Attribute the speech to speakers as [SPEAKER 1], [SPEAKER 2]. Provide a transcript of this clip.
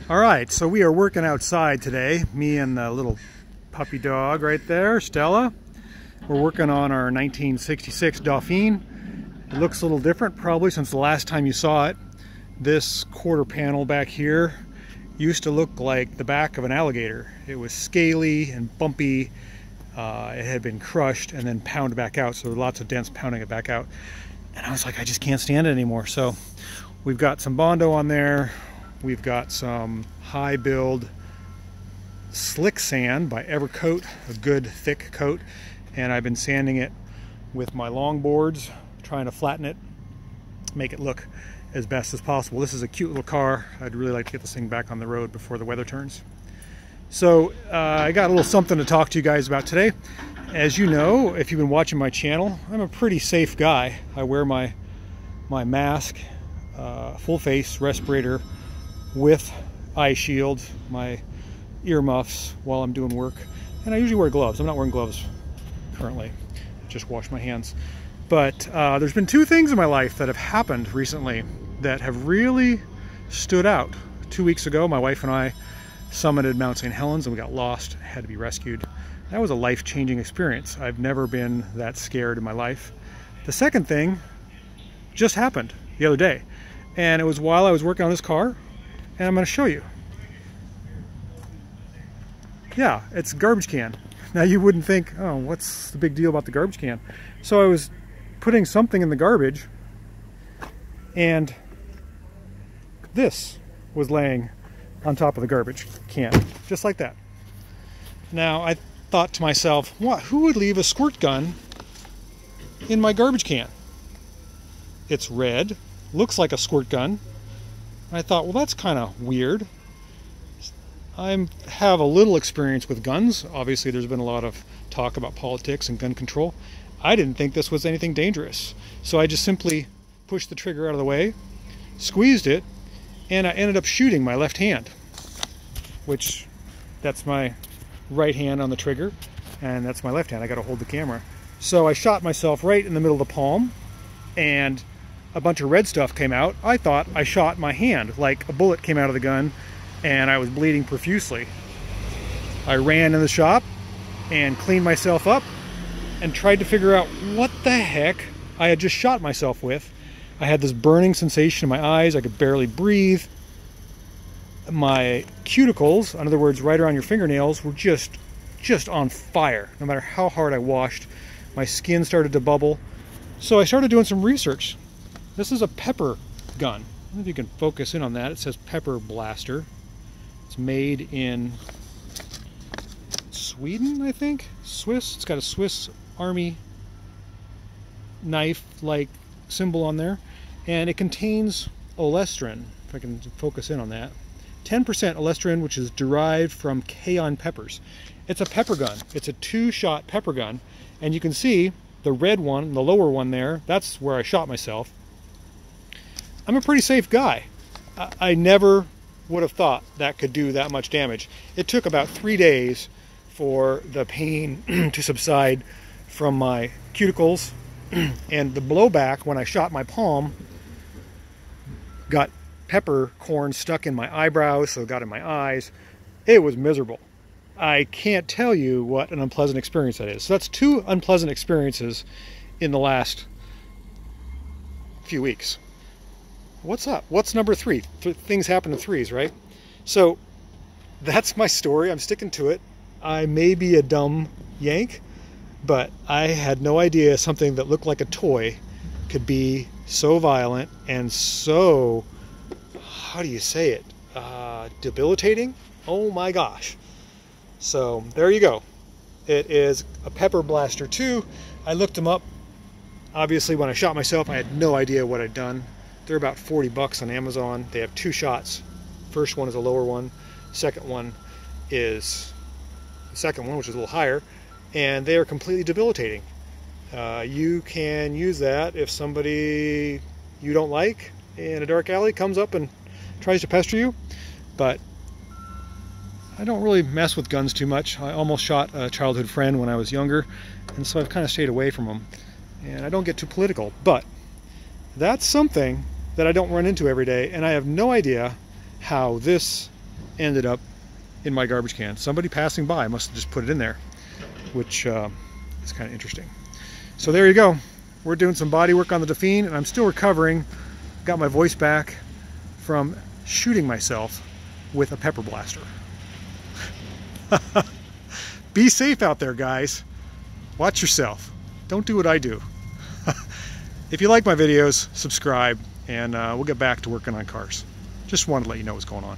[SPEAKER 1] All right, so we are working outside today, me and the little puppy dog right there, Stella. We're working on our 1966 Dauphine. It looks a little different probably since the last time you saw it. This quarter panel back here used to look like the back of an alligator. It was scaly and bumpy. It had been crushed and then pounded back out, so there were lots of dents pounding it back out. And I was like, I just can't stand it anymore. So we've got some Bondo on there. We've got some high build slick sand by Evercoat, a good thick coat, and I've been sanding it with my long boards, trying to flatten it, make it look as best as possible. This is a cute little car. I'd really like to get this thing back on the road before the weather turns. So I got a little something to talk to you guys about today. As you know, if you've been watching my channel, I'm a pretty safe guy. I wear my mask, full face respirator, with eye shield, my earmuffs while I'm doing work, and I usually wear gloves. I'm not wearing gloves currently, just wash my hands. But there's been two things in my life that have happened recently that have really stood out. 2 weeks ago, my wife and I summited Mount St. Helens and we got lost, had to be rescued. That was a life-changing experience. I've never been that scared in my life. The second thing just happened the other day, and it was while I was working on this car. And I'm going to show you. Yeah, it's a garbage can. Now you wouldn't think, oh, what's the big deal about the garbage can? So I was putting something in the garbage, and this was laying on top of the garbage can, just like that. Now I thought to myself, what? Who would leave a squirt gun in my garbage can? It's red, looks like a squirt gun. I thought, well, that's kind of weird. I have a little experience with guns. Obviously, there's been a lot of talk about politics and gun control. I didn't think this was anything dangerous. So I just simply pushed the trigger out of the way, squeezed it, and I ended up shooting my left hand, which that's my right hand on the trigger, and that's my left hand. I got to hold the camera. So I shot myself right in the middle of the palm, and a bunch of red stuff came out. I thought I shot my hand, like a bullet came out of the gun, and I was bleeding profusely. I ran in the shop and cleaned myself up and tried to figure out what the heck I had just shot myself with. I had this burning sensation in my eyes. I could barely breathe. My cuticles, in other words, right around your fingernails, were just on fire. No matter how hard I washed, my skin started to bubble. So I started doing some research. This is a pepper gun. I don't know if you can focus in on that. It says Pepper Blaster. It's made in Sweden, I think? Swiss. It's got a Swiss Army knife-like symbol on there. And it contains olestrin, if I can focus in on that. 10% olestrin, which is derived from cayenne peppers. It's a pepper gun. It's a two-shot pepper gun. And you can see the red one, the lower one there, that's where I shot myself. I'm a pretty safe guy. I never would have thought that could do that much damage. It took about 3 days for the pain to subside from my cuticles, and the blowback when I shot my palm got peppercorn stuck in my eyebrows, so it got in my eyes. It was miserable. I can't tell you what an unpleasant experience that is. So that's two unpleasant experiences in the last few weeks. What's up? What's number three? Things happen in threes, right? So that's my story. I'm sticking to it. I may be a dumb yank, but I had no idea something that looked like a toy could be so violent and so, how do you say it, debilitating? Oh my gosh. So there you go. It is a Pepper Blaster 2. I looked them up. Obviously, when I shot myself, I had no idea what I'd done. They're about 40 bucks on Amazon. They have two shots. First one is a lower one. Second one is the second one, which is a little higher. And they are completely debilitating. You can use that if somebody you don't like in a dark alley comes up and tries to pester you. But I don't really mess with guns too much. I almost shot a childhood friend when I was younger, and so I've kind of stayed away from them. And I don't get too political, but that's something that I don't run into every day, and I have no idea how this ended up in my garbage can. Somebody passing by must have just put it in there, which is kind of interesting. So there you go. We're doing some body work on the Dauphine, and I'm still recovering. Got my voice back from shooting myself with a pepper blaster. Be safe out there, guys. Watch yourself. Don't do what I do. If you like my videos, subscribe, and we'll get back to working on cars. Just wanted to let you know what's going on.